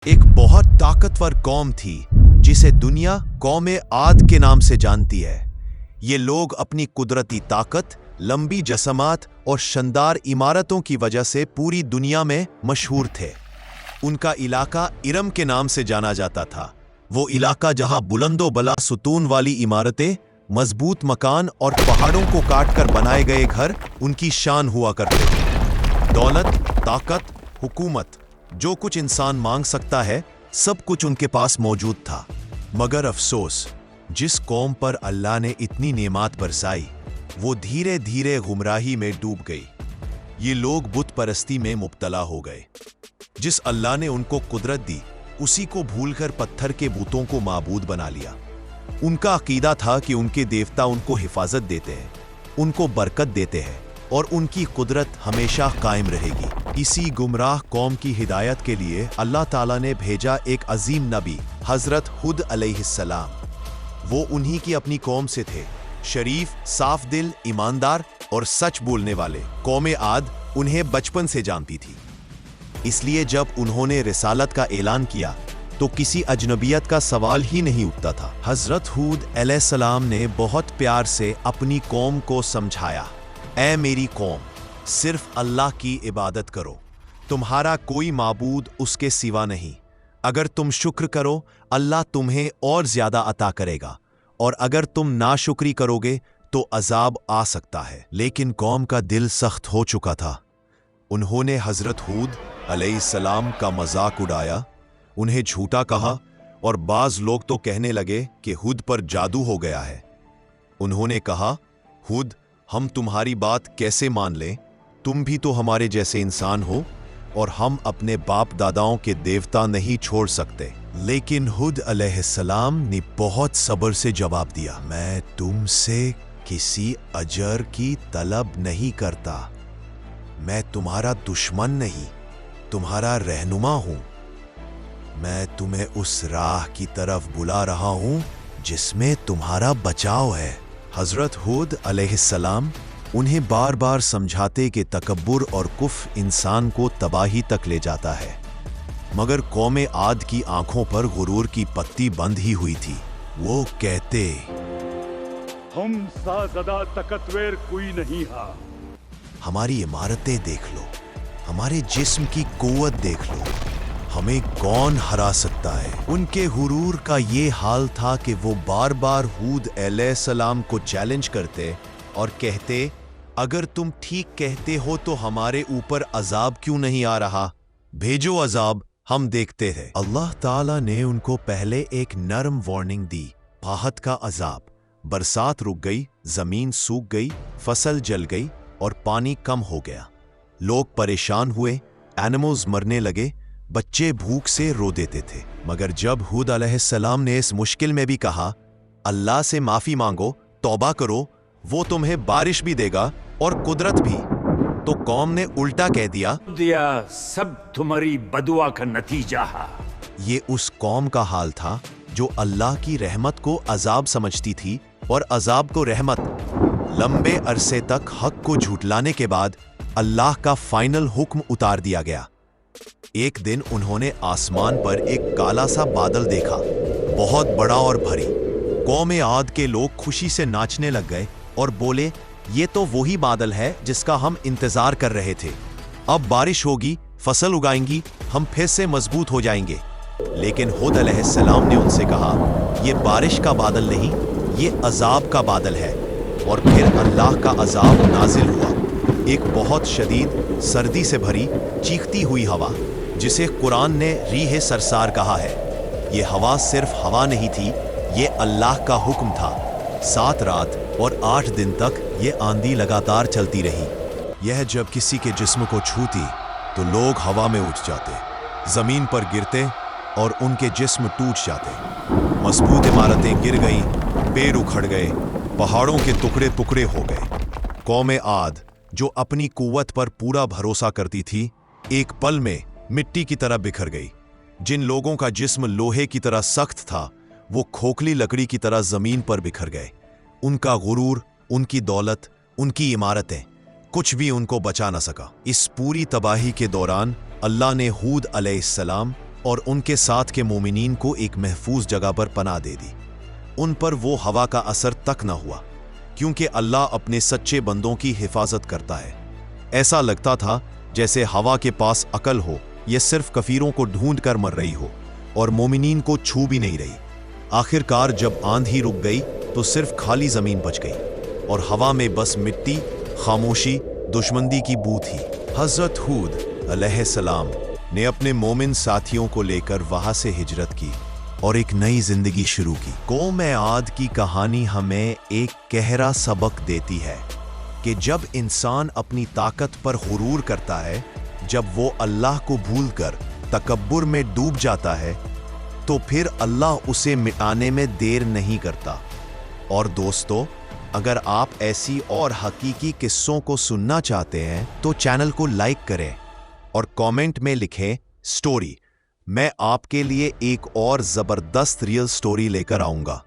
एक बहुत ताकतवर कौम थी जिसे दुनिया कौम आद के नाम से जानती है। ये लोग अपनी कुदरती ताकत, लंबी जसमात और शानदार इमारतों की वजह से पूरी दुनिया में मशहूर थे। उनका इलाका इरम के नाम से जाना जाता था। वो इलाका जहां बुलंदो बला सुतून वाली इमारतें, मजबूत मकान और पहाड़ों को काटकर बनाए गए घर उनकी शान हुआ करते थे। दौलत, ताकत, हुकूमत, जो कुछ इंसान मांग सकता है सब कुछ उनके पास मौजूद था। मगर अफसोस, जिस कौम पर अल्लाह ने इतनी नेमात बरसाई वो धीरे धीरे गुमराही में डूब गई। ये लोग बुत परस्ती में मुब्तला हो गए। जिस अल्लाह ने उनको कुदरत दी उसी को भूलकर पत्थर के बुतों को माबूद बना लिया। उनका अकीदा था कि उनके देवता उनको हिफाजत देते हैं, उनको बरकत देते हैं और उनकी कुदरत हमेशा कायम रहेगी। इसी गुमराह कौम की हिदायत के लिए अल्लाह ताला ने भेजा एक अजीम नबी हजरत हुद अलैहिस्सलाम। वो उन्हीं की अपनी कौम से थे, शरीफ, साफ दिल, ईमानदार और सच बोलने वाले। कौम आद उन्हें बचपन से जानती थी, इसलिए जब उन्होंने रिसालत का ऐलान किया तो किसी अजनबियत का सवाल ही नहीं उठता था। हजरत हुद अलैहिस्सलाम ने बहुत प्यार से अपनी कौम को समझाया, ऐ मेरी कौम, सिर्फ अल्लाह की इबादत करो, तुम्हारा कोई माबूद उसके सिवा नहीं। अगर तुम शुक्र करो अल्लाह तुम्हें और ज्यादा अता करेगा, और अगर तुम नाशुक्री करोगे तो अजाब आ सकता है। लेकिन कौम का दिल सख्त हो चुका था। उन्होंने हजरत हुद अलैहिस्सलाम का मजाक उड़ाया, उन्हें झूठा कहा और बाज लोग तो कहने लगे कि हुद पर जादू हो गया है। उन्होंने कहा, हुद, हम तुम्हारी बात कैसे मान लें? तुम भी तो हमारे जैसे इंसान हो और हम अपने बाप दादाओं के देवता नहीं छोड़ सकते। लेकिन हुद अलैहिस्सलाम ने बहुत सब्र से जवाब दिया, मैं तुमसे किसी अजर की तलब नहीं करता। मैं तुम्हारा दुश्मन नहीं, तुम्हारा रहनुमा हूं। मैं तुम्हें उस राह की तरफ बुला रहा हूं जिसमें तुम्हारा बचाव है। हजरत हुद अलैहिस्सलाम उन्हें बार बार समझाते कि तकब्बुर और कुफ इंसान को तबाही तक ले जाता है, मगर कौम आद की आंखों पर गुरूर की पत्ती बंद ही हुई थी। वो कहते, हम सा ज़्यादा ताकतवर कोई नहीं हा। हमारी इमारतें देख लो, हमारे जिस्म की कुव्वत देख लो, हमें कौन हरा सकता है? उनके गुरूर का ये हाल था कि वो बार बार हुद अलैहिस्सलाम को चैलेंज करते और कहते, अगर तुम ठीक कहते हो तो हमारे ऊपर अजाब क्यों नहीं आ रहा? भेजो अजाब, हम देखते हैं। अल्लाह ताला ने उनको पहले एक नरम वार्निंग दी, आहत का अजाब। बरसात रुक गई, जमीन सूख गई, फसल जल गई और पानी कम हो गया। लोग परेशान हुए, एनिमल्स मरने लगे, बच्चे भूख से रो देते थे। मगर जब हुद अलैहिस्सलाम ने इस मुश्किल में भी कहा, अल्लाह से माफी मांगो, तौबा करो, वो तुम्हें बारिश भी देगा और कुदरत भी, तो कौम ने उल्टा कह दिया, सब तुम्हारी बदुआ का नतीजा है। ये उस कौम का हाल था जो अल्लाह की रहमत को अजाब समझती थी और अजाब को रहमत। लंबे अरसे तक हक को झुठलाने के बाद अल्लाह का फाइनल हुक्म उतार दिया गया। एक दिन उन्होंने आसमान पर एक काला सा बादल देखा, बहुत बड़ा और भारी। कौम आद के लोग खुशी से नाचने लग गए और बोले, ये तो वही बादल है जिसका हम इंतजार कर रहे थे। अब बारिश होगी, फसल उगाएंगी, हम फिर से मजबूत हो जाएंगे। लेकिन हुद अलैहिस्सलाम ने उनसे कहा, ये बारिश का बादल नहीं, ये अजाब का बादल है। और फिर अल्लाह का अजाब नाजिल हुआ, एक बहुत शदीद सर्दी से भरी चीखती हुई हवा, जिसे कुरान ने रीह सरसार कहा है। ये हवा सिर्फ हवा नहीं थी, ये अल्लाह का हुक्म था। 7 रात और 8 दिन तक ये आंधी लगातार चलती रही। यह जब किसी के जिस्म को छूती तो लोग हवा में उठ जाते, जमीन पर गिरते और उनके जिस्म टूट जाते। मजबूत इमारतें गिर गईं, पेड़ उखड़ गए, पहाड़ों के टुकड़े टुकड़े हो गए। कौम आद जो अपनी कुव्वत पर पूरा भरोसा करती थी, एक पल में मिट्टी की तरह बिखर गई। जिन लोगों का जिस्म लोहे की तरह सख्त था, वो खोखली लकड़ी की तरह जमीन पर बिखर गए। उनका गुरूर, उनकी दौलत, उनकी इमारतें, कुछ भी उनको बचा न सका। इस पूरी तबाही के दौरान अल्लाह ने हुद अलैहिस्सलाम और उनके साथ के मोमिनीन को एक महफूज जगह पर पनाह दे दी। उन पर वो हवा का असर तक न हुआ, क्योंकि अल्लाह अपने सच्चे बंदों की हिफाजत करता है। ऐसा लगता था जैसे हवा के पास अकल हो, यह सिर्फ कफीरों को ढूंढ कर मर रही हो और मोमिनीन को छू भी नहीं रही। आखिरकार जब आंधी रुक गई तो सिर्फ खाली जमीन बच गई और हवा में बस मिट्टी, खामोशी, दुश्मनी की बू थी। हजरत हूद अलैहिस्सलाम ने अपने मोमिन साथियों को लेकर वहां से हिजरत की और एक नई जिंदगी शुरू की। कौम आद की कहानी हमें एक गहरा सबक देती है कि जब इंसान अपनी ताकत पर गुरूर करता है, जब वो अल्लाह को भूलकर तकब्बुर में डूब जाता है, तो फिर अल्लाह उसे मिटाने में देर नहीं करता। और दोस्तों, अगर आप ऐसी और हकीकी किस्सों को सुनना चाहते हैं तो चैनल को लाइक करें और कमेंट में लिखें स्टोरी। मैं आपके लिए एक और जबरदस्त रियल स्टोरी लेकर आऊंगा।